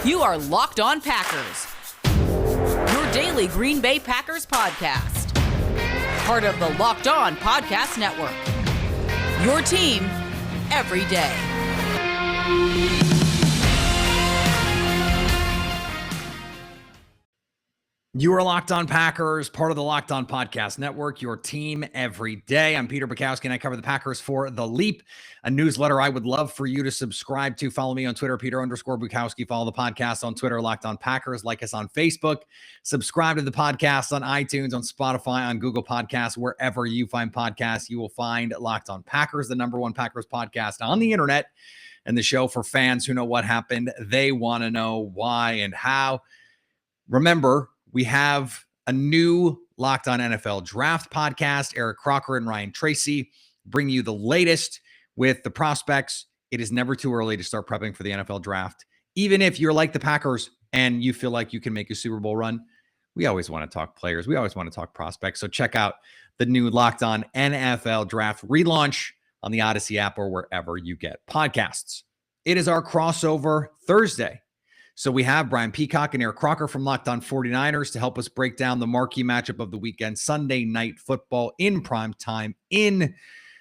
You are Locked On Packers, your daily Green Bay Packers podcast. Part of the Locked On Podcast Network, your team every day. You are Locked On Packers, part of the Locked On Podcast Network, your team every day. I'm Peter Bukowski, and I cover the Packers for The Leap, a newsletter I would love for you to subscribe to. Follow me on Twitter, Peter_Bukowski. Follow the podcast on Twitter, Locked On Packers. Like us on Facebook. Subscribe to the podcast on iTunes, on Spotify, on Google Podcasts. Wherever you find podcasts, you will find Locked On Packers, the #1 Packers podcast on the internet, and the show for fans who know what happened. They want to know why and how. Remember, we have a new Locked On NFL Draft podcast. Eric Crocker and Ryan Tracy bring you the latest with the prospects. It is never too early to start prepping for the NFL Draft. Even if you're like the Packers and you feel like you can make a Super Bowl run, we always want to talk players. We always want to talk prospects. So check out the new Locked On NFL Draft relaunch on the Odyssey app or wherever you get podcasts. It is our crossover Thursday. So we have Brian Peacock and Eric Crocker from Locked On 49ers to help us break down the marquee matchup of the weekend, Sunday Night Football in prime time in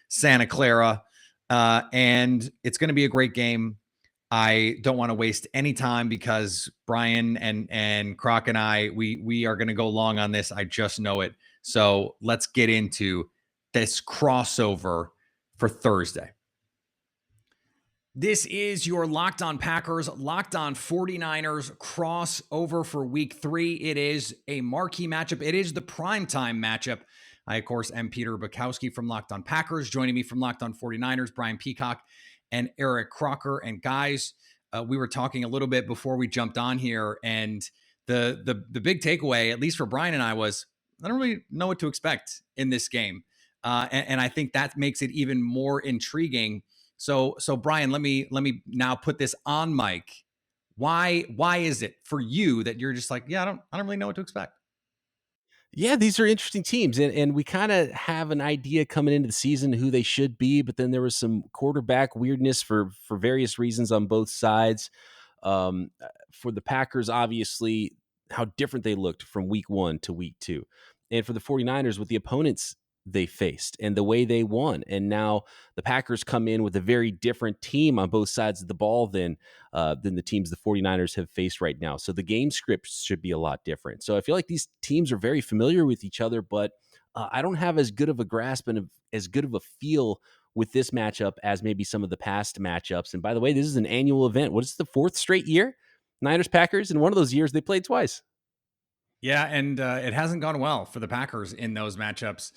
Santa Clara. And it's going to be a great game. I don't want to waste any time because Brian and Croc and I, we are going to go long on this. I just know it. So let's get into this crossover for Thursday. This is your Locked On Packers, Locked On 49ers crossover for week 3. It is a marquee matchup. It is the primetime matchup. I, of course, am Peter Bukowski from Locked On Packers. Joining me from Locked On 49ers, Brian Peacock and Eric Crocker. And guys, we were talking a little bit before we jumped on here, and the big takeaway, at least for Brian and I, was I don't really know what to expect in this game. And I think that makes it even more intriguing. So Brian, let me now put this on Mike. Why is it for you that you're just like, yeah, I don't really know what to expect? Yeah, these are interesting teams, and we kind of have an idea coming into the season who they should be, but then there was some quarterback weirdness for various reasons on both sides. For the Packers, obviously, how different they looked from week 1 to week 2. And for the 49ers, with the opponents they faced and the way they won. And now the Packers come in with a very different team on both sides of the ball than the teams the 49ers have faced right now. So the game script should be a lot different. So I feel like these teams are very familiar with each other, but I don't have as good of a grasp and as good of a feel with this matchup as maybe some of the past matchups. And by the way, this is an annual event. What is the 4th straight year? Niners, Packers. In one of those years, they played twice. Yeah, and it hasn't gone well for the Packers in those matchups.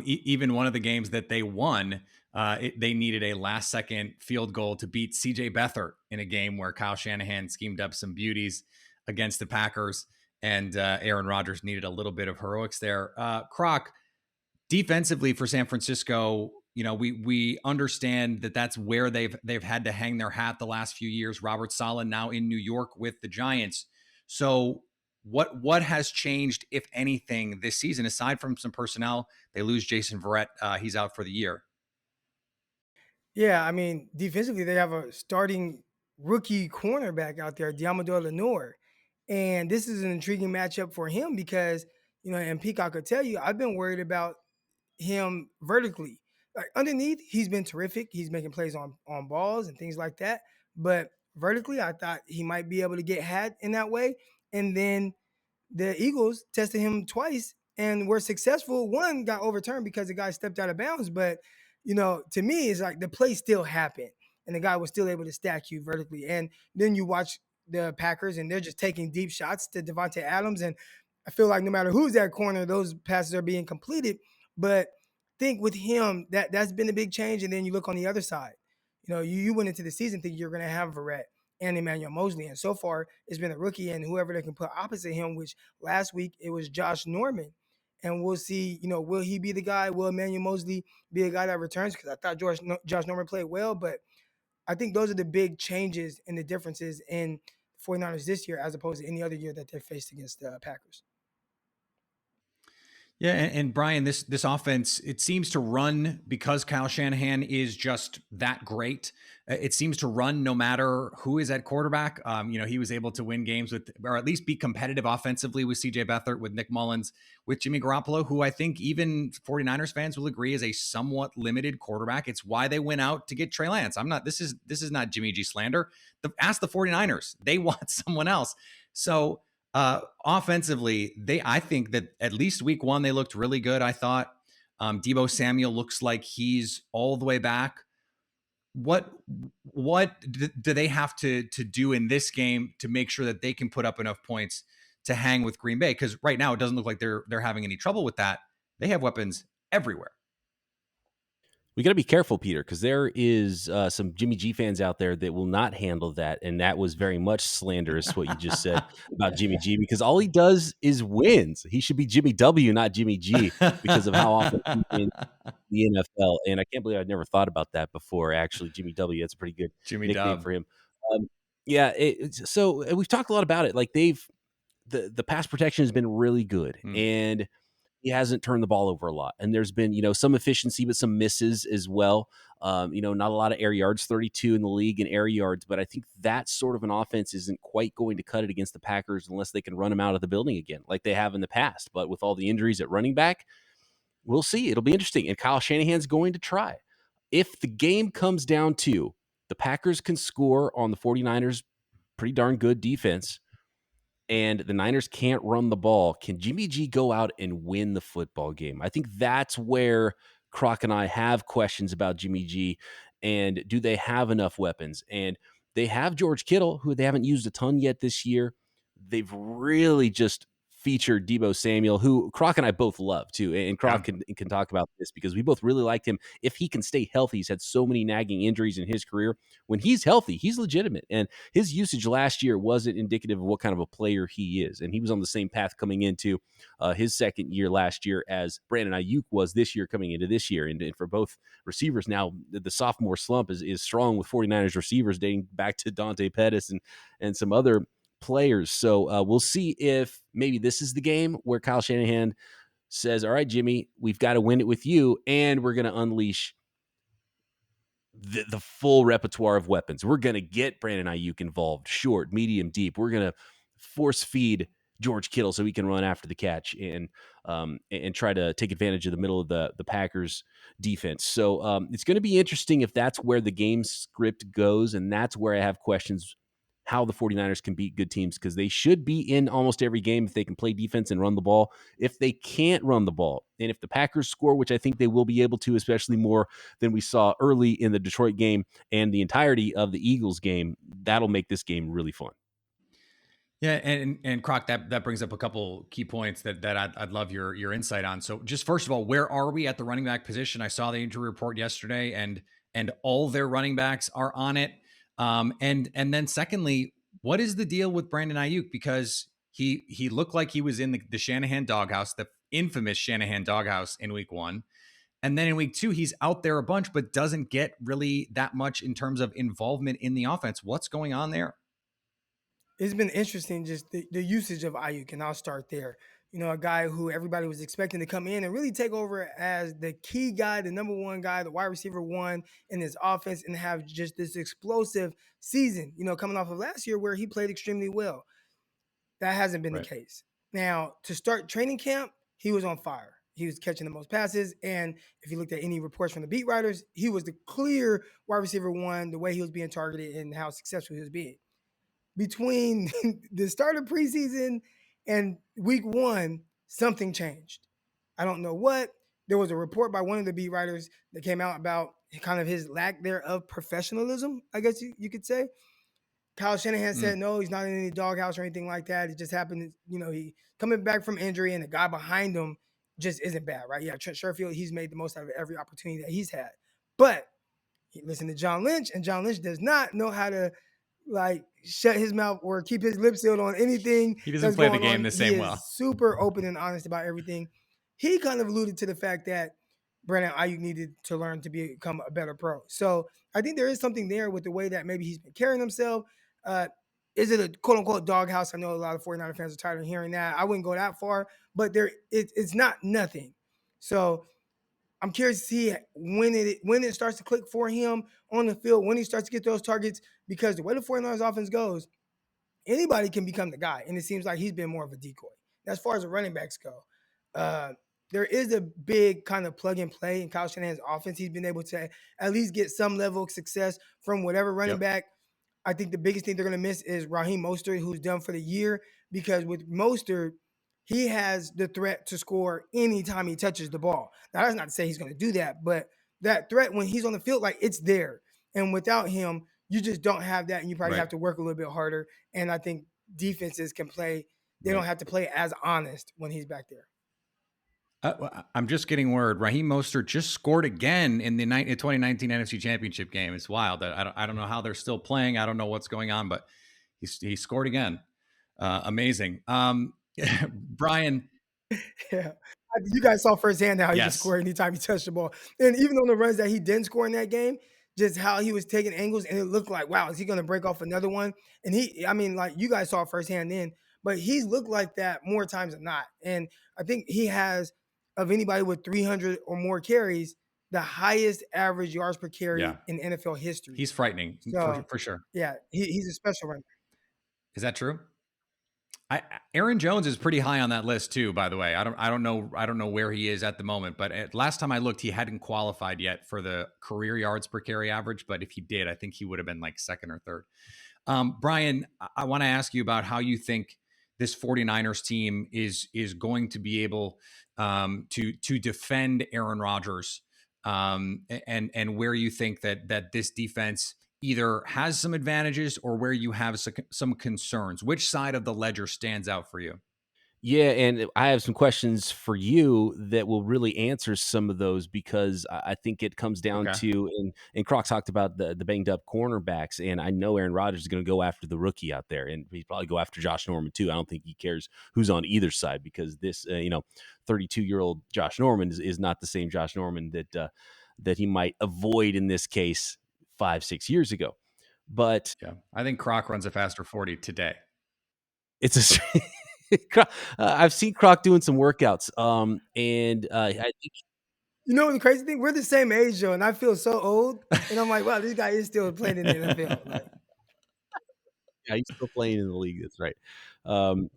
Even one of the games that they won, they needed a last-second field goal to beat C.J. Beathard in a game where Kyle Shanahan schemed up some beauties against the Packers, and Aaron Rodgers needed a little bit of heroics there. Croc, defensively for San Francisco, we understand that that's where they've had to hang their hat the last few years. Robert Saleh now in New York with the Giants. So what has changed, if anything, this season, aside from some personnel? They lose Jason Verrett. He's out for the year. Yeah, I mean, defensively, they have a starting rookie cornerback out there, Diamador Lenore. And this is an intriguing matchup for him because, and Peacock could tell you, I've been worried about him vertically. Like underneath, he's been terrific. He's making plays on balls and things like that. But vertically, I thought he might be able to get had in that way. And then the Eagles tested him twice and were successful. One got overturned because the guy stepped out of bounds. But, to me, it's like the play still happened. And the guy was still able to stack you vertically. And then you watch the Packers, and they're just taking deep shots to Devontae Adams. And I feel like no matter who's at corner, those passes are being completed. But I think with him, that's been a big change. And then you look on the other side. You went into the season thinking you're going to have Verrett and Emmanuel Mosley. And so far, it's been a rookie and whoever they can put opposite him, which last week it was Josh Norman. And we'll see, will he be the guy? Will Emmanuel Mosley be a guy that returns? Because I thought Josh Norman played well, but I think those are the big changes and the differences in 49ers this year as opposed to any other year that they faced against the Packers. Yeah, and Brian, this offense, it seems to run because Kyle Shanahan is just that great. It seems to run no matter who is at quarterback. He was able to win games with, or at least be competitive offensively with CJ Beathard, with Nick Mullins, with Jimmy Garoppolo, who I think even 49ers fans will agree is a somewhat limited quarterback. It's why they went out to get Trey Lance. This is not Jimmy G slander. Ask the 49ers. They want someone else. So offensively, I think that at least week one, they looked really good. I thought Deebo Samuel looks like he's all the way back. What do they have to do in this game to make sure that they can put up enough points to hang with Green Bay? Because right now it doesn't look like they're having any trouble with that. They have weapons everywhere. We got to be careful, Peter, because there is some Jimmy G fans out there that will not handle that. And that was very much slanderous, what you just said about Jimmy G, because all he does is wins. He should be Jimmy W, not Jimmy G, because of how often he wins the NFL. And I can't believe I'd never thought about that before. Actually, Jimmy W, that's a pretty good Jimmy nickname Dub. for him. So we've talked a lot about it. Like the pass protection has been really good. And he hasn't turned the ball over a lot. And there's been, some efficiency, but some misses as well. Not a lot of air yards, 32 in the league in air yards. But I think that sort of an offense isn't quite going to cut it against the Packers unless they can run them out of the building again, like they have in the past. But with all the injuries at running back, we'll see. It'll be interesting. And Kyle Shanahan's going to try. If the game comes down to the Packers can score on the 49ers, pretty darn good defense, and the Niners can't run the ball, can Jimmy G go out and win the football game? I think that's where Croc and I have questions about Jimmy G, and do they have enough weapons? And they have George Kittle, who they haven't used a ton yet this year. They've really just featured Deebo Samuel, who Croc and I both love too. And Croc can talk about this because we both really liked him. If he can stay healthy, he's had so many nagging injuries in his career. When he's healthy, he's legitimate. And his usage last year wasn't indicative of what kind of a player he is. And he was on the same path coming into his second year last year as Brandon Ayuk was this year coming into this year. And for both receivers now, the sophomore slump is strong with 49ers receivers dating back to Dante Pettis and some other players. So we'll see if maybe this is the game where Kyle Shanahan says, all right, Jimmy, we've got to win it with you, and we're going to unleash the full repertoire of weapons. We're going to get Brandon Ayuk involved, short, medium, deep. We're going to force feed George Kittle so he can run after the catch and try to take advantage of the middle of the Packers defense. So it's going to be interesting if that's where the game script goes, and that's where I have questions how the 49ers can beat good teams, because they should be in almost every game if they can play defense and run the ball. If they can't run the ball, and if the Packers score, which I think they will be able to, especially more than we saw early in the Detroit game and the entirety of the Eagles game, that'll make this game really fun. Yeah, and Croc, that brings up a couple key points that I'd love your insight on. So just first of all, where are we at the running back position? I saw the injury report yesterday, and all their running backs are on it. And then secondly, what is the deal with Brandon Ayuk? Because he looked like he was in the Shanahan doghouse, the infamous Shanahan doghouse in week one. And then in week two, he's out there a bunch, but doesn't get really that much in terms of involvement in the offense. What's going on there? It's been interesting, just the usage of Ayuk, and I'll start there. A guy who everybody was expecting to come in and really take over as the key guy, the number one guy, the wide receiver one in his offense, and have just this explosive season, coming off of last year where he played extremely well. That hasn't been the case. Now, to start training camp, he was on fire. He was catching the most passes. And if you looked at any reports from the beat writers, he was the clear wide receiver one, the way he was being targeted and how successful he was being. Between the start of preseason and week one, something changed. I don't know what. There was a report by one of the beat writers that came out about kind of his lack there of professionalism, I guess you could say. Kyle Shanahan said, no, he's not in any doghouse or anything like that. It just happened, he coming back from injury, and the guy behind him just isn't bad, right? Yeah, Trent Sherfield, he's made the most out of every opportunity that he's had. But he listened to John Lynch, and John Lynch does not know how to shut his mouth or keep his lips sealed on anything. He doesn't play the game the same well. He is super open and honest about everything. He kind of alluded to the fact that Brandon Ayuk needed to learn to become a better pro. So I think there is something there with the way that maybe he's been carrying himself. is it a quote unquote doghouse? I know a lot of 49er fans are tired of hearing that. I wouldn't go that far, but it's not nothing. So I'm curious to see when it starts to click for him on the field, when he starts to get those targets, because the way the 49ers offense goes, anybody can become the guy. And it seems like he's been more of a decoy. As far as the running backs go, there is a big kind of plug and play in Kyle Shanahan's offense. He's been able to at least get some level of success from whatever running back. I think the biggest thing they're going to miss is Raheem Mostert, who's done for the year, because with Mostert, he has the threat to score anytime he touches the ball. Now, that's not to say he's going to do that, but that threat when he's on the field, like, it's there. And without him, you just don't have that, and you probably have to work a little bit harder. And I think defenses can play. They don't have to play as honest when he's back there. I'm just getting word. Raheem Mostert just scored again in the 2019 NFC Championship game. It's wild. I don't know how they're still playing. I don't know what's going on, but he scored again. Amazing. Brian. Yeah. You guys saw firsthand how he just scored anytime he touched the ball. And even on the runs that he didn't score in that game, just how he was taking angles, and it looked like, wow, is he going to break off another one? And you guys saw it firsthand then, but he's looked like that more times than not. And I think he has, of anybody with 300 or more carries, the highest average yards per carry in NFL history. He's frightening, for sure. Yeah, he's a special runner. Is that true? Aaron Jones is pretty high on that list too, by the way. I don't know where he is at the moment, but last time I looked, he hadn't qualified yet for the career yards per carry average. But if he did, I think he would have been like second or third. Brian, I want to ask you about how you think this 49ers team is going to be able to defend Aaron Rodgers, and where you think that this defense either has some advantages or where you have some concerns. Which side of the ledger stands out for you? Yeah, and I have some questions for you that will really answer some of those, because I think it comes down to, and Croc talked about the banged up cornerbacks, and I know Aaron Rodgers is going to go after the rookie out there, and he'd probably go after Josh Norman too. I don't think he cares who's on either side, because this 32-year-old Josh Norman is not the same Josh Norman that he might avoid in this case 5-6 years ago. But I think Croc runs a faster 40 today. It's I've seen Croc doing some workouts, and I think, the crazy thing, we're the same age, Joe, and I feel so old, and I'm like, wow, this guy is still playing in the NFL. Like, yeah, he's still playing in the league. That's right.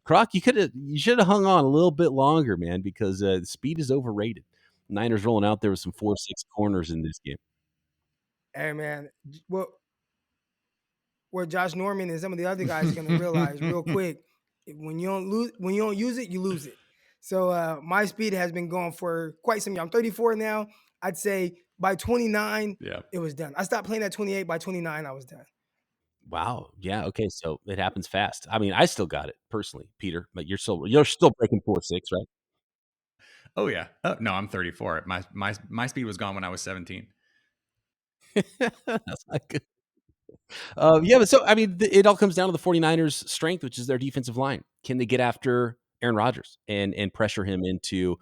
Croc, you should have hung on a little bit longer, man, because speed is overrated. Niners rolling out there with some 4-6 corners in this game. Hey, man, what Josh Norman and some of the other guys are going to realize real quick, when you don't use it, you lose it. So my speed has been going for quite some years. I'm 34 now. I'd say by 29, it was done. I stopped playing at 28. By 29, I was done. Wow. Yeah. Okay. So it happens fast. I mean, I still got it personally, Peter, but you're still breaking 4.6, right? Oh yeah. No, I'm 34. My speed was gone when I was 17. That's not good. But so, I mean, it all comes down to the 49ers' strength, which is their defensive line. Can they get after Aaron Rodgers and pressure him into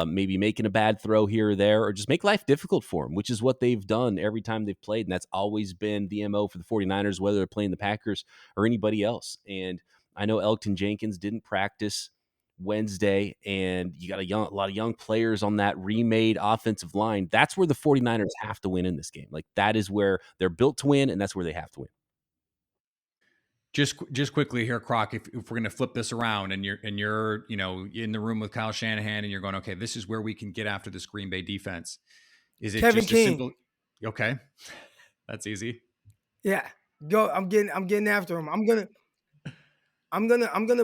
maybe making a bad throw here or there, or just make life difficult for him, which is what they've done every time they've played. And that's always been the MO for the 49ers, whether they're playing the Packers or anybody else. And I know Elgton Jenkins didn't practice Wednesday, and you got a lot of young players on that remade offensive line. That's where the 49ers have to win in this game. Like, that is where they're built to win, and that's where they have to win. Just quickly here, Croc, if we're going to flip this around and you're in the room with Kyle Shanahan and you're going, okay, this is where we can get after this Green Bay defense. Is it Kevin just King? a simple? Okay, that's easy. Yeah, go. I'm getting after him. I'm gonna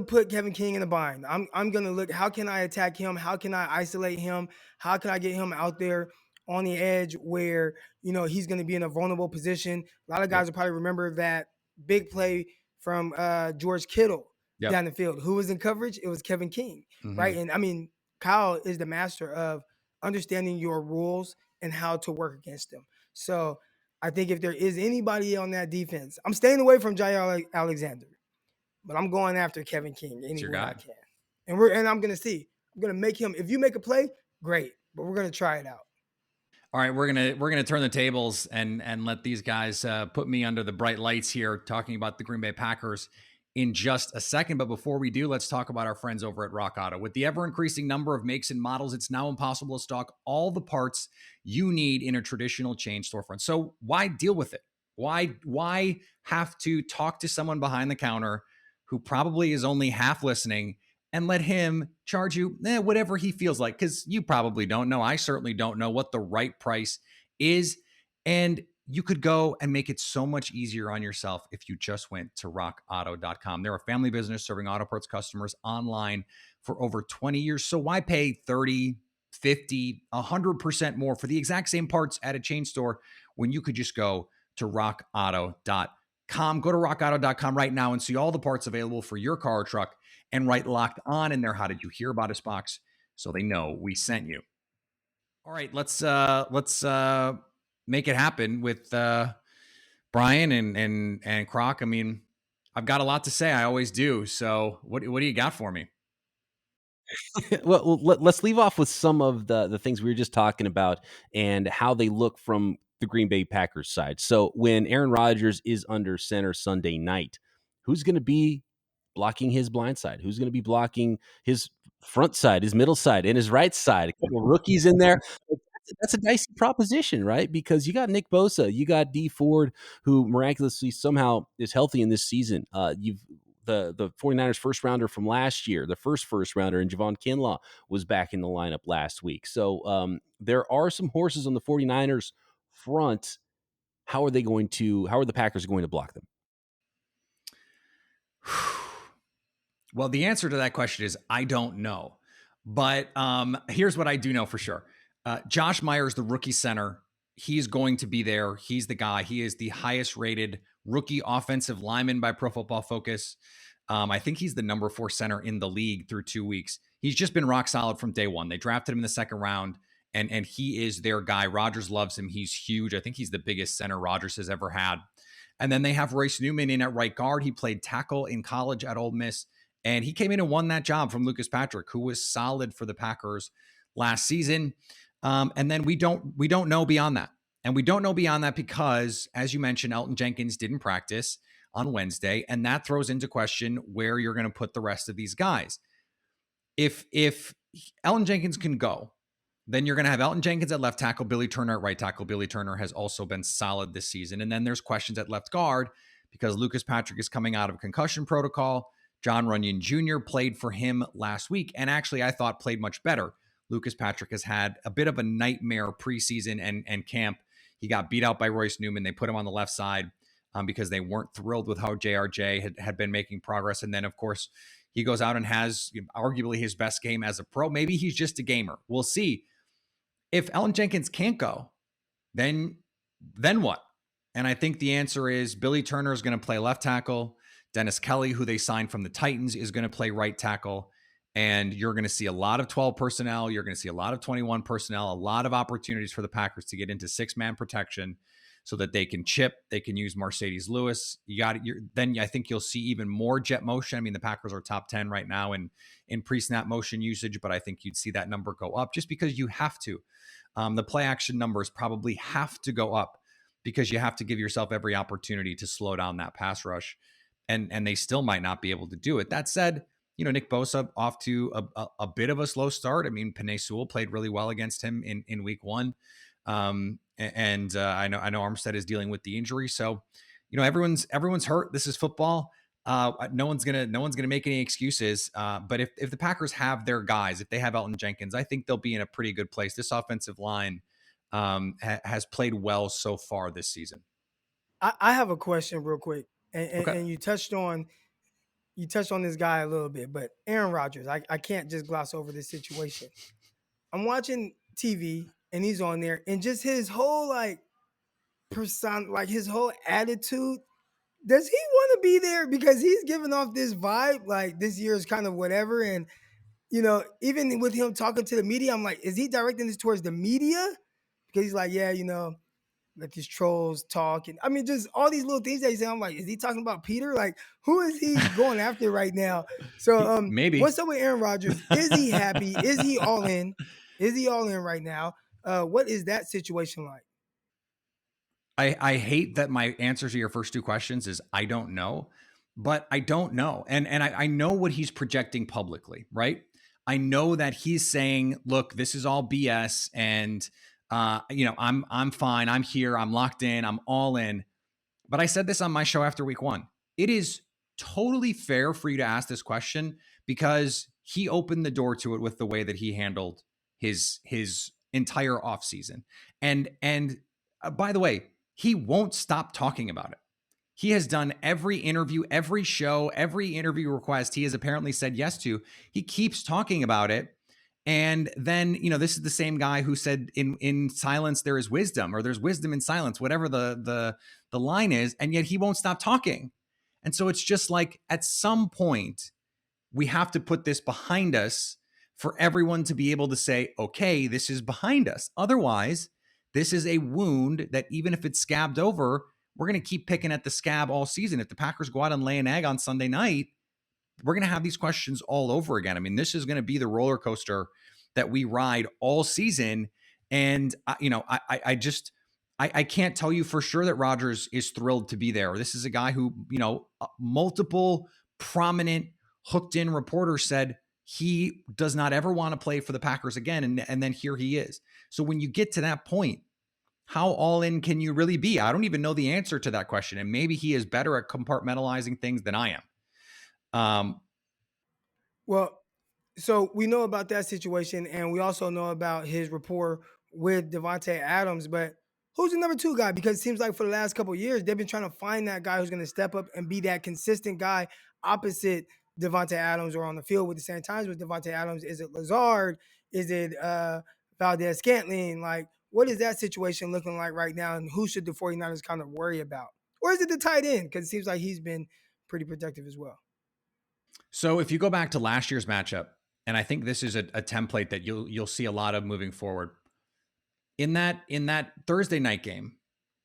put Kevin King in a bind. I'm gonna look, how can I attack him? How can I isolate him? How can I get him out there on the edge where he's gonna be in a vulnerable position? A lot of guys will probably remember that big play from George Kittle down the field. Who was in coverage? It was Kevin King, right? And I mean, Kyle is the master of understanding your rules and how to work against them. So I think if there is anybody on that defense, I'm staying away from Jair Alexander. But I'm going after Kevin King anywhere I can. And I'm going to see. I'm going to make him. If you make a play, great. But we're going to try it out. All right, we're gonna turn the tables and let these guys put me under the bright lights here, talking about the Green Bay Packers in just a second. But before we do, let's talk about our friends over at Rock Auto. With the ever increasing number of makes and models, it's now impossible to stock all the parts you need in a traditional chain storefront. So why deal with it? Why have to talk to someone behind the counter who probably is only half listening and let him charge you whatever he feels like? Because you probably don't know. I certainly don't know what the right price is. And you could go and make it so much easier on yourself if you just went to rockauto.com. They're a family business serving auto parts customers online for over 20 years. So why pay 30, 50, 100% more for the exact same parts at a chain store when you could just go to rockauto.com? Go to rockauto.com right now and see all the parts available for your car or truck, and write Locked On in their How Did You Hear About Us box so they know we sent you. All right, let's make it happen with Brian and Croc. I mean, I've got a lot to say. I always do. So what do you got for me? Well, let's leave off with some of the things we were just talking about and how they look from the Green Bay Packers side. So when Aaron Rodgers is under center Sunday night, who's going to be blocking his blind side? Who's going to be blocking his front side, his middle side, and his right side? A couple of rookies in there. That's a dicey proposition, right? Because you got Nick Bosa, you got D Ford, who miraculously somehow is healthy in this season. You've the 49ers first rounder from last year, the first rounder, and Javon Kinlaw was back in the lineup last week. So there are some horses on the 49ers front. How are the Packers going to block them? Well, the answer to that question is I don't know. But here's what I do know for sure. Josh Myers, the rookie center, he's going to be there. He's the guy. He is the highest rated rookie offensive lineman by Pro Football Focus. I think he's the number 4 center in the league through 2 weeks. He's just been rock solid from day one. They drafted him in the second round, and he is their guy. Rodgers loves him. He's huge. I think he's the biggest center Rodgers has ever had. And then they have Royce Newman in at right guard. He played tackle in college at Ole Miss, and he came in and won that job from Lucas Patrick, who was solid for the Packers last season. And then we don't know beyond that. And we don't know beyond that because, as you mentioned, Elton Jenkins didn't practice on Wednesday, and that throws into question where you're going to put the rest of these guys. If Elton Jenkins can go, then you're going to have Elton Jenkins at left tackle, Billy Turner at right tackle. Billy Turner has also been solid this season. And then there's questions at left guard because Lucas Patrick is coming out of concussion protocol. John Runyon Jr. played for him last week, and actually I thought played much better. Lucas Patrick has had a bit of a nightmare preseason and camp. He got beat out by Royce Newman. They put him on the left side because they weren't thrilled with how JRJ had been making progress. And then, of course, he goes out and has arguably his best game as a pro. Maybe he's just a gamer. We'll see. If Elton Jenkins can't go, then what? And I think the answer is Billy Turner is going to play left tackle. Dennis Kelly, who they signed from the Titans, is going to play right tackle. And you're going to see a lot of 12 personnel. You're going to see a lot of 21 personnel, a lot of opportunities for the Packers to get into 6-man protection so that they can chip. They can use Mercedes Lewis. Then I think you'll see even more jet motion. I mean, the Packers are top 10 right now in pre-snap motion usage, but I think you'd see that number go up just because you have to. The play action numbers probably have to go up because you have to give yourself every opportunity to slow down that pass rush. And they still might not be able to do it. That said, Nick Bosa off to a bit of a slow start. I mean, Penei Sewell played really well against him in week 1. I know Armstead is dealing with the injury. So, everyone's hurt. This is football. No one's gonna make any excuses. But if the Packers have their guys, if they have Elton Jenkins, I think they'll be in a pretty good place. This offensive line has played well so far this season. I have a question real quick, Okay. and you touched on this guy a little bit, but Aaron Rodgers, I can't just gloss over this situation. I'm watching TV and he's on there, and just his whole his whole attitude. Does he want to be there? Because he's giving off this vibe like this year is kind of whatever. And even with him talking to the media, I'm like, is he directing this towards the media? Because he's like, yeah, let these trolls talk. And I mean, just all these little things that he's saying. I'm like, is he talking about Peter? Like, who is he going after right now? So maybe what's up with Aaron Rodgers? Is he happy? Is he all in? Is he all in right now? What is that situation like? I hate that my answer to your first two questions is I don't know, but I don't know. And I know what he's projecting publicly, right? I know that he's saying, look, this is all BS, and I'm fine. I'm here. I'm locked in. I'm all in. But I said this on my show after week one. It is totally fair for you to ask this question because he opened the door to it with the way that he handled his entire offseason. And by the way, he won't stop talking about it. He has done every interview, every show, every interview request he has apparently said yes to. He keeps talking about it. And then, this is the same guy who said in silence there is wisdom, or there's wisdom in silence, whatever the line is, and yet he won't stop talking. And so it's just like at some point we have to put this behind us for everyone to be able to say, okay, this is behind us. Otherwise, this is a wound that even if it's scabbed over, we're going to keep picking at the scab all season. If the Packers go out and lay an egg on Sunday night, we're going to have these questions all over again. I mean, this is going to be the roller coaster that we ride all season. And, I can't tell you for sure that Rodgers is thrilled to be there. This is a guy who, multiple prominent hooked in reporters said he does not ever want to play for the Packers again. And then here he is. So when you get to that point, how all in can you really be? I don't even know the answer to that question. And maybe he is better at compartmentalizing things than I am. Well, so we know about that situation, and we also know about his rapport with Devontae Adams. But who's the number two guy? Because it seems like for the last couple of years, they've been trying to find that guy who's going to step up and be that consistent guy opposite Devontae Adams or on the field with the same times with Devontae Adams. Is it Lazard? Is it Valdez Scantling? Like, what is that situation looking like right now? And who should the 49ers kind of worry about? Or is it the tight end? Because it seems like he's been pretty productive as well. So if you go back to last year's matchup, and I think this is a template that you'll see a lot of moving forward. In that Thursday night game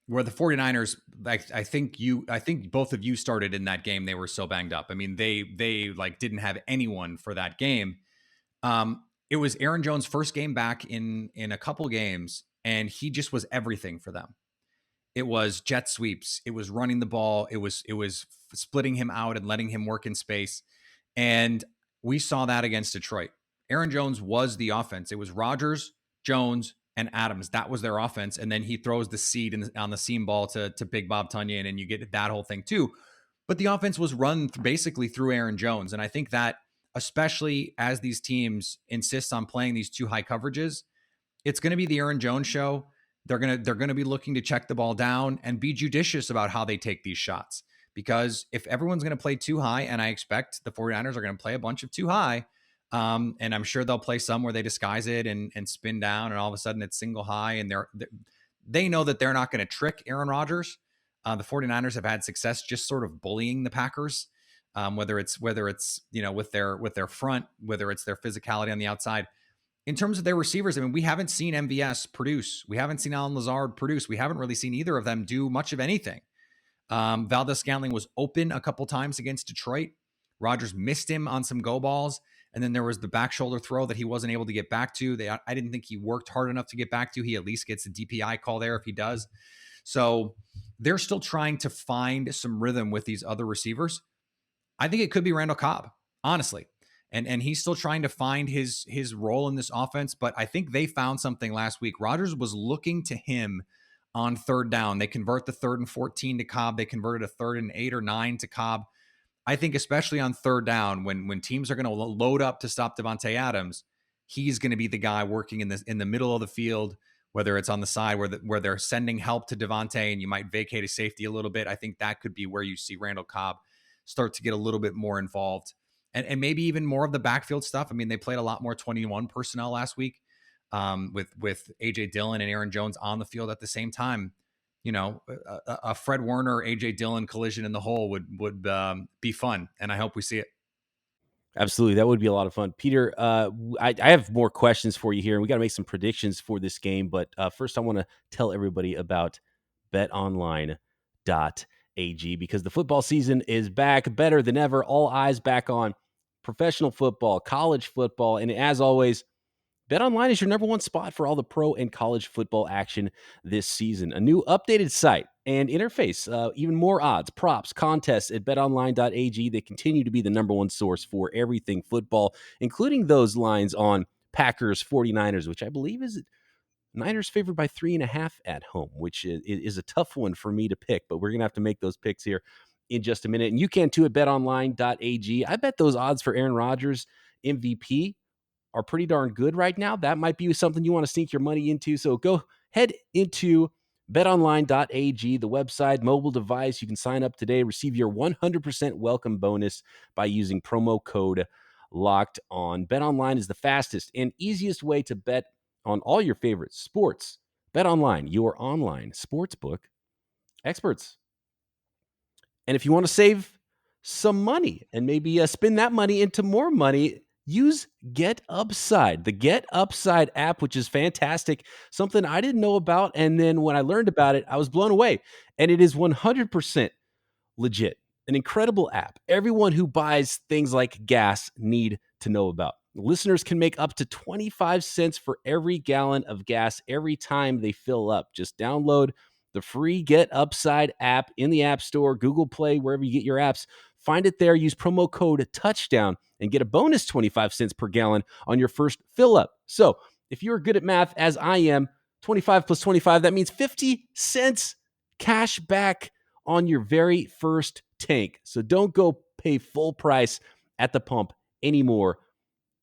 where the 49ers, I think both of you started in that game, they were so banged up. I mean, they like didn't have anyone for that game. It was Aaron Jones' first game back in a couple games, and he just was everything for them. It was jet sweeps. It was running the ball. It was splitting him out and letting him work in space. And we saw that against Detroit. Aaron Jones was the offense. It was Rodgers, Jones, and Adams. That was their offense. And then he throws the seed on the seam ball to Big Bob Tunyon, and you get that whole thing too. But the offense was run basically through Aaron Jones. And I think that especially as these teams insist on playing these two high coverages, it's going to be the Aaron Jones show. They're going to be looking to check the ball down and be judicious about how they take these shots. Because if everyone's going to play too high, and I expect the 49ers are going to play a bunch of too high, and I'm sure they'll play some where they disguise it and spin down, and all of a sudden it's single high, and they know that they're not going to trick Aaron Rodgers. The 49ers have had success just sort of bullying the Packers, whether it's with their front, whether it's their physicality on the outside. In terms of their receivers, I mean, we haven't seen MVS produce. We haven't seen Alan Lazard produce. We haven't really seen either of them do much of anything. Valdez Scantling was open a couple times against Detroit. Rodgers missed him on some go balls. And then there was the back shoulder throw that he wasn't able to get back to. I didn't think he worked hard enough to get back to. He at least gets a DPI call there if he does. So they're still trying to find some rhythm with these other receivers. I think it could be Randall Cobb, honestly. And he's still trying to find his role in this offense. But I think they found something last week. Rodgers was looking to him on third down. They convert the 3rd and 14 to Cobb. They converted a 3rd and 8 or 9 to Cobb. I think especially on third down, when teams are going to load up to stop Devontae Adams, he's going to be the guy working in the middle of the field, whether it's on the side where they're sending help to Devontae and you might vacate a safety a little bit. I think that could be where you see Randall Cobb start to get a little bit more involved. And maybe even more of the backfield stuff. I mean, they played a lot more 21 personnel last week with A.J. Dillon and Aaron Jones on the field at the same time. A Fred Warner, A.J. Dillon collision in the hole would be fun, and I hope we see it. Absolutely. That would be a lot of fun. Peter, I have more questions for you here, and we got to make some predictions for this game. But first, I want to tell everybody about betonline.ag because the football season is back better than ever. All eyes back on professional football, college football, and as always, BetOnline is your number one spot for all the pro and college football action this season. A new updated site and interface, even more odds, props, contests at betonline.ag. They continue to be the number one source for everything football, including those lines on Packers 49ers, which I believe is Niners favored by 3.5 at home, which is a tough one for me to pick, but we're going to have to make those picks here in just a minute. And you can too at betonline.ag. I bet those odds for Aaron Rodgers MVP are pretty darn good right now. That might be something you want to sink your money into. So go head into betonline.ag, the website, mobile device. You can sign up today, receive your 100% welcome bonus by using promo code Locked On. BetOnline is the fastest and easiest way to bet on all your favorite sports. BetOnline, your online sportsbook experts. And if you want to save some money and maybe spin that money into more money, use Get Upside, the Get Upside app, which is fantastic, something I didn't know about. And then when I learned about it, I was blown away. And it is 100% legit, an incredible app. Everyone who buys things like gas need to know about. Listeners can make up to 25 cents for every gallon of gas every time they fill up. Just download the free Get Upside app in the App Store, Google Play, wherever you get your apps. Find it there, use promo code TOUCHDOWN, and get a bonus 25 cents per gallon on your first fill up. So if you're good at math, as I am, 25 plus 25, that means 50 cents cash back on your very first tank. So don't go pay full price at the pump anymore.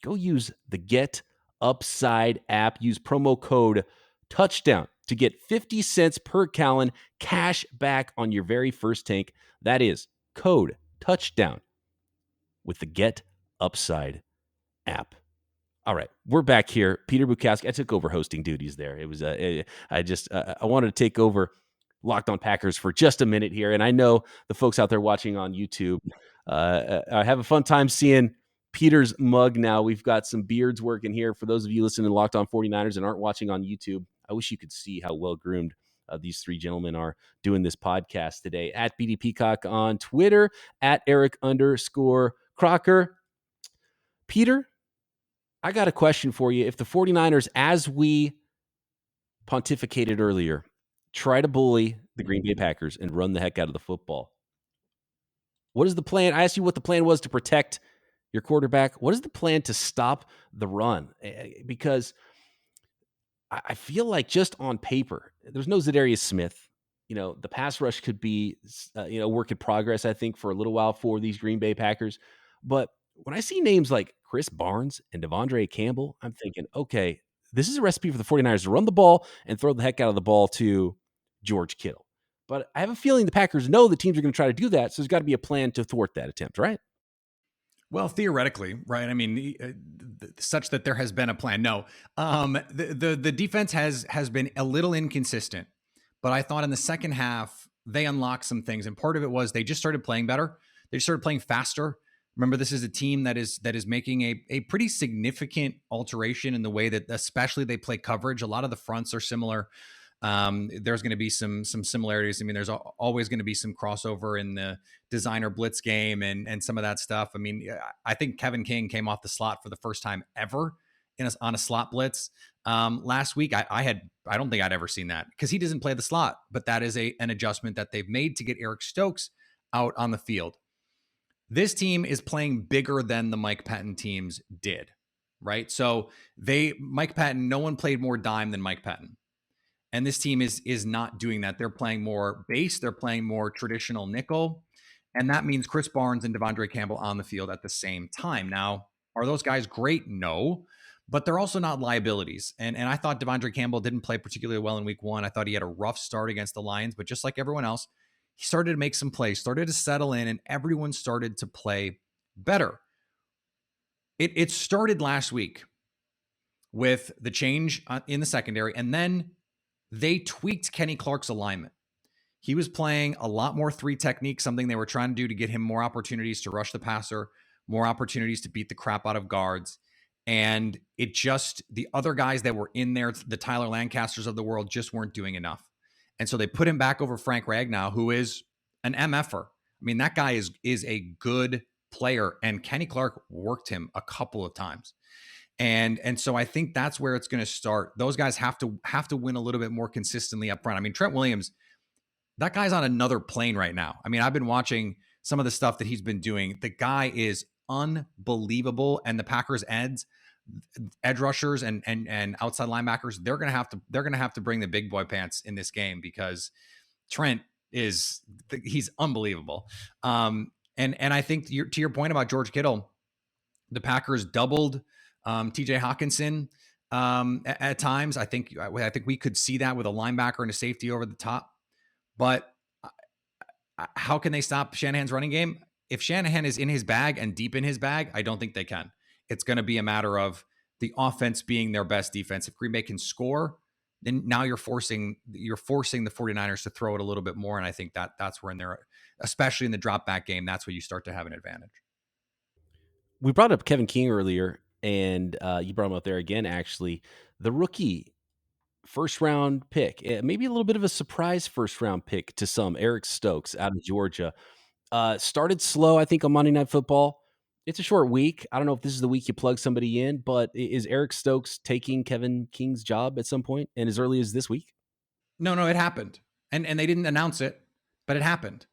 Go use the Get Upside app. Use promo code TOUCHDOWN to get 50 cents per gallon cash back on your very first tank. That is code TOUCHDOWN with the Get Upside app. All right, we're back here. Peter Bukowski. I took over hosting duties there. It was I wanted to take over Locked On Packers for just a minute here, and I know the folks out there watching on YouTube I have a fun time seeing Peter's mug now. We've got some beards working here. For those of you listening to Locked On 49ers and aren't watching on YouTube, I wish you could see how well groomed these three gentlemen are doing this podcast today. At BD Peacock on Twitter, at Eric_Crocker. Peter, I got a question for you. If the 49ers, as we pontificated earlier, try to bully the Green Bay Packers and run the heck out of the football, what is the plan? I asked you what the plan was to protect your quarterback. What is the plan to stop the run? Because I feel like just on paper, there's no Zadarius Smith. You know, the pass rush could be, work in progress, I think, for a little while for these Green Bay Packers. But when I see names like Chris Barnes and Devondre Campbell, I'm thinking, okay, this is a recipe for the 49ers to run the ball and throw the heck out of the ball to George Kittle. But I have a feeling the Packers know the teams are going to try to do that, so there's got to be a plan to thwart that attempt, right? Well, theoretically, right? I mean, such that there has been a plan. No, the defense has been a little inconsistent, but I thought in the second half they unlocked some things, and part of it was they just started playing better. They just started playing faster. Remember, this is a team that is making a pretty significant alteration in the way that, especially, they play coverage. A lot of the fronts are similar. There's going to be some similarities. I mean, there's always going to be some crossover in the designer blitz game and some of that stuff. I mean, I think Kevin King came off the slot for the first time ever on a slot blitz last week. I don't think I'd ever seen that because he doesn't play the slot, but that is an adjustment that they've made to get Eric Stokes out on the field. This team is playing bigger than the Mike Patton teams did, right? So Mike Patton, no one played more dime than Mike Patton. And this team is not doing that. They're playing more base. They're playing more traditional nickel. And that means Chris Barnes and Devondre Campbell on the field at the same time. Now, are those guys great? No. But they're also not liabilities. And I thought Devondre Campbell didn't play particularly well in week one. I thought he had a rough start against the Lions. But just like everyone else, he started to make some plays, started to settle in, and everyone started to play better. It started last week with the change in the secondary, and then they tweaked Kenny Clark's alignment. He was playing a lot more three technique, something they were trying to do to get him more opportunities to rush the passer, more opportunities to beat the crap out of guards. And the other guys that were in there, the Tyler Lancasters of the world, just weren't doing enough. And so they put him back over Frank Ragnow, who is an MFer. I mean, that guy is a good player, and Kenny Clark worked him a couple of times. And so I think that's where it's going to start. Those guys have to win a little bit more consistently up front. I mean, Trent Williams, that guy's on another plane right now. I mean, I've been watching some of the stuff that he's been doing. The guy is unbelievable. And the Packers edge rushers and outside linebackers, they're gonna have to bring the big boy pants in this game, because Trent he's unbelievable. And I think to your point about George Kittle, the Packers doubled TJ Hawkinson at times. I think we could see that with a linebacker and a safety over the top. But how can they stop Shanahan's running game? If Shanahan is in his bag and deep in his bag, I don't think they can. It's going to be a matter of the offense being their best defense. If Green Bay can score, then now you're forcing the 49ers to throw it a little bit more. And I think that's where especially in the drop back game, that's where you start to have an advantage. We brought up Kevin King earlier, and you brought him up there again, actually. The rookie first-round pick, maybe a little bit of a surprise first-round pick to some, Eric Stokes out of Georgia. Started slow, I think, on Monday Night Football. It's a short week. I don't know if this is the week you plug somebody in, but is Eric Stokes taking Kevin King's job at some point, and as early as this week? No, it happened. And they didn't announce it, but it happened.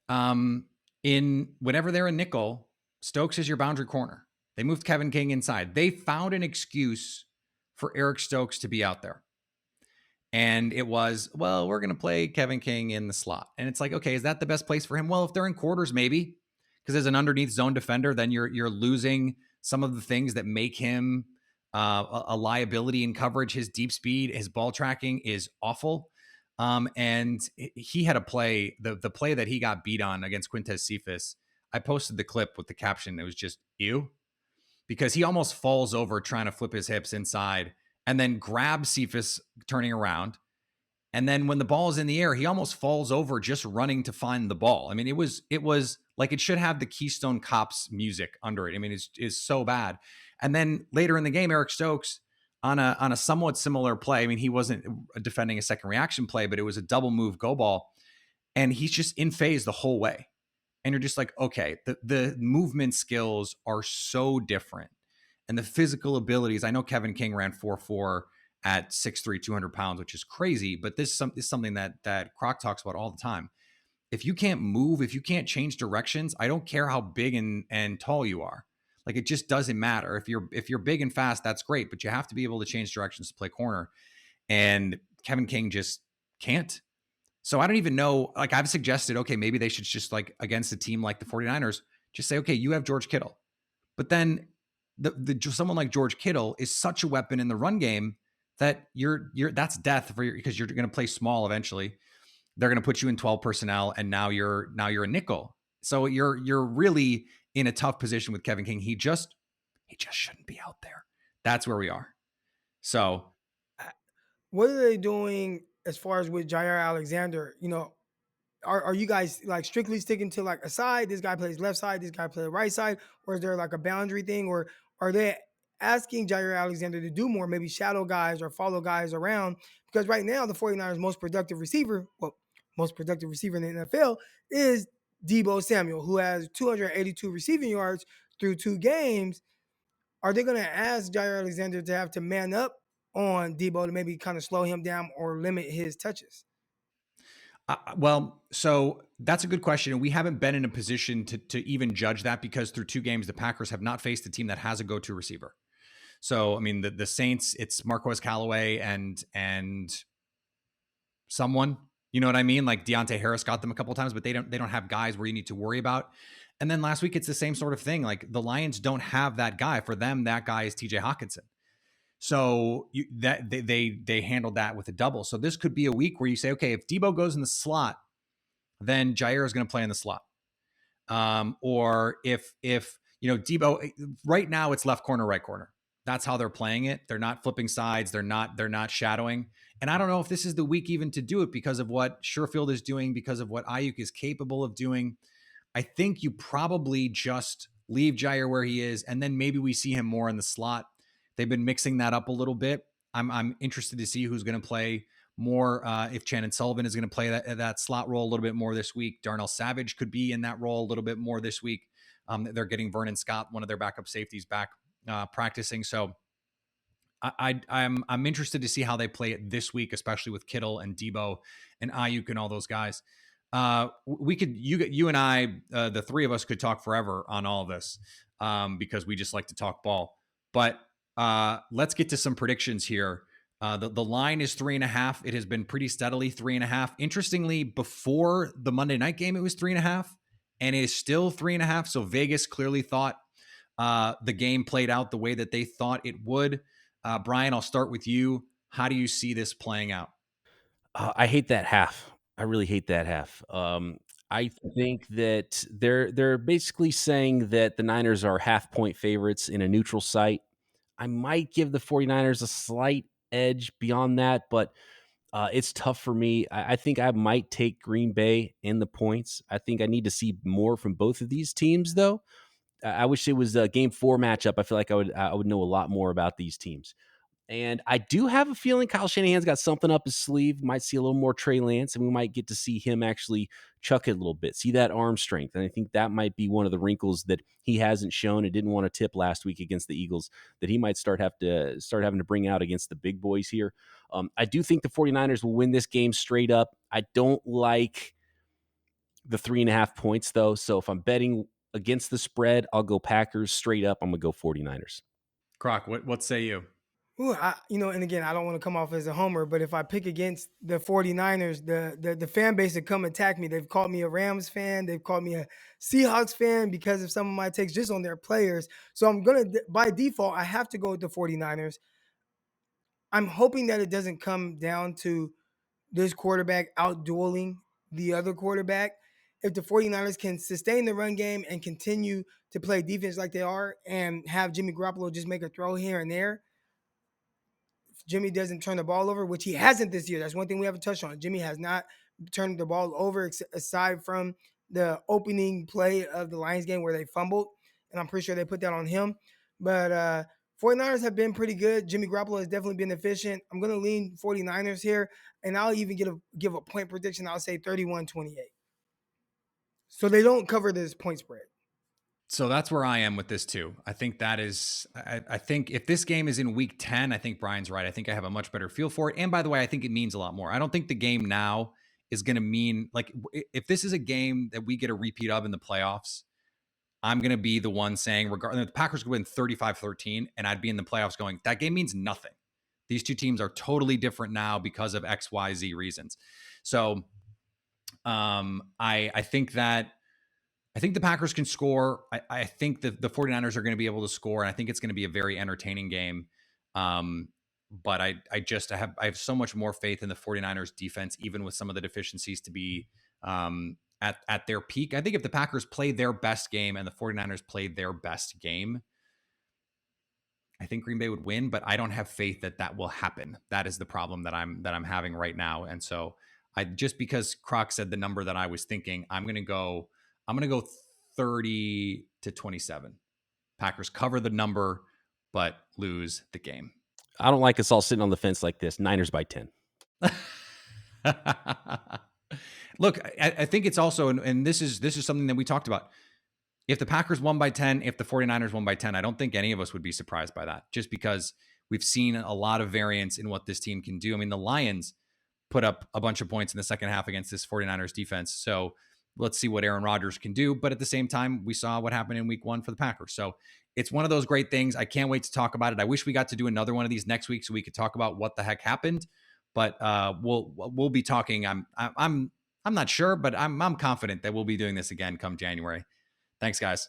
Whenever they're in nickel, Stokes is your boundary corner. They moved Kevin King inside. They found an excuse for Eric Stokes to be out there. And it was, well, we're going to play Kevin King in the slot. And it's like, okay, is that the best place for him? Well, if they're in quarters, maybe. Because as an underneath zone defender, then you're losing some of the things that make him a liability in coverage. His deep speed, his ball tracking is awful. And he had a play, the play that he got beat on against Quintez Cephas. I posted the clip with the caption. It was just, ew. Because he almost falls over trying to flip his hips inside and then grabs Cephas turning around. And then when the ball is in the air, he almost falls over just running to find the ball. I mean, it was like it should have the Keystone Cops music under it. I mean, it's so bad. And then later in the game, Eric Stokes on a somewhat similar play. I mean, he wasn't defending a second reaction play, but it was a double move go ball. And he's just in phase the whole way. And you're just like, okay, the movement skills are so different. And the physical abilities, I know Kevin King ran 4.4 at 6'3", 200 pounds, which is crazy. But this is something that Croc talks about all the time. If you can't move, if you can't change directions, I don't care how big and tall you are. Like, it just doesn't matter. If you're big and fast, that's great. But you have to be able to change directions to play corner. And Kevin King just can't. So I don't even know. Like, I've suggested, okay, maybe they should just, like, against a team like the 49ers, just say, okay, you have George Kittle. But then someone like George Kittle is such a weapon in the run game that that's death because you're going to play small eventually. They're going to put you in 12 personnel, and now you're a nickel. So you're really in a tough position with Kevin King. He just shouldn't be out there. That's where we are. So what are they doing as far as with Jair Alexander? You know, are you guys like strictly sticking to like a side? This guy plays left side, this guy plays right side, or is there like a boundary thing, or are they asking Jair Alexander to do more, maybe shadow guys or follow guys around? Because right now the 49ers most productive receiver in the NFL is Deebo Samuel, who has 282 receiving yards through 2 games. Are they going to ask Jair Alexander to have to man up on Deebo to maybe kind of slow him down or limit his touches? Well, so that's a good question. And we haven't been in a position to even judge that, because through 2 games, the Packers have not faced a team that has a go-to receiver. So, I mean, the Saints, it's Marquez Callaway and someone, you know what I mean? Like Deontay Harris got them a couple of times, but they don't have guys where you need to worry about. And then last week, it's the same sort of thing. Like, the Lions don't have that guy. For them, that guy is TJ Hawkinson. So they handled that with a double. So this could be a week where you say, okay, if Deebo goes in the slot, then Jair is going to play in the slot. Or if Deebo, right now it's left corner, right corner. That's how they're playing it. They're not flipping sides. They're not shadowing. And I don't know if this is the week even to do it because of what Sherfield is doing, because of what Ayuk is capable of doing. I think you probably just leave Jair where he is, and then maybe we see him more in the slot. They've been mixing that up a little bit. I'm interested to see who's going to play more. If Chandon Sullivan is going to play that slot role a little bit more this week. Darnell Savage could be in that role a little bit more this week. They're getting Vernon Scott, one of their backup safeties, back practicing. So I'm interested to see how they play it this week, especially with Kittle and Debo and Ayuk and all those guys. You and I, the three of us could talk forever on all of this because we just like to talk ball. But let's get to some predictions here. The line is 3.5. It has been pretty steadily 3.5. Interestingly, before the Monday night game, it was 3.5, and it is still 3.5. So Vegas clearly thought the game played out the way that they thought it would. Brian, I'll start with you. How do you see this playing out? I hate that half. I really hate that half. I think that they're basically saying that the Niners are half-point favorites in a neutral site. I might give the 49ers a slight edge beyond that, but it's tough for me. I think I might take Green Bay in the points. I think I need to see more from both of these teams, though. I wish it was a Game 4 matchup. I feel like I would know a lot more about these teams. And I do have a feeling Kyle Shanahan's got something up his sleeve. Might see a little more Trey Lance, and we might get to see him actually chuck it a little bit, see that arm strength. And I think that might be one of the wrinkles that he hasn't shown and didn't want to tip last week against the Eagles that he might start having to bring out against the big boys here. I do think the 49ers will win this game straight up. I don't like the 3.5 points, though. So if I'm betting against the spread, I'll go Packers straight up. I'm going to go 49ers. Croc, what say you? Ooh, and again, I don't want to come off as a homer, but if I pick against the 49ers, the fan base that come attack me, they've called me a Rams fan. They've called me a Seahawks fan because of some of my takes just on their players. So I'm going to, by default, I have to go with the 49ers. I'm hoping that it doesn't come down to this quarterback out-dueling the other quarterback. If the 49ers can sustain the run game and continue to play defense like they are and have Jimmy Garoppolo just make a throw here and there, Jimmy doesn't turn the ball over, which he hasn't this year. That's one thing we haven't touched on. Jimmy has not turned the ball over aside from the opening play of the Lions game where they fumbled, and I'm pretty sure they put that on him. But 49ers have been pretty good. Jimmy Garoppolo has definitely been efficient. I'm going to lean 49ers here, and I'll even give a point prediction. I'll say 31-28. So they don't cover this point spread. So that's where I am with this too. I think that is, I think if this game is in week 10, I think Brian's right. I think I have a much better feel for it. And by the way, I think it means a lot more. I don't think the game now is going to mean, like, if this is a game that we get a repeat of in the playoffs, I'm going to be the one saying, regardless, the Packers could win 35-13, and I'd be in the playoffs going, that game means nothing. These two teams are totally different now because of X, Y, Z reasons. So I think the Packers can score. I think that the 49ers are going to be able to score, and I think it's going to be a very entertaining game. But I have so much more faith in the 49ers defense, even with some of the deficiencies, to be at their peak. I think if the Packers play their best game and the 49ers play their best game, I think Green Bay would win, but I don't have faith that will happen. That is the problem that I'm having right now. And so just because Croc said the number that I was thinking, I'm going to go 30-27. Packers cover the number, but lose the game. I don't like us all sitting on the fence like this. Niners by 10. Look, I think it's also, and this is something that we talked about. If the Packers won by 10, if the 49ers won by 10, I don't think any of us would be surprised by that, just because we've seen a lot of variance in what this team can do. I mean, the Lions put up a bunch of points in the second half against this 49ers defense. So let's see what Aaron Rodgers can do. But at the same time, we saw what happened in week 1 for the Packers. So it's one of those great things. I can't wait to talk about it. I wish we got to do another one of these next week so we could talk about what the heck happened. But we'll be talking. I'm not sure, but I'm confident that we'll be doing this again come January. Thanks, guys.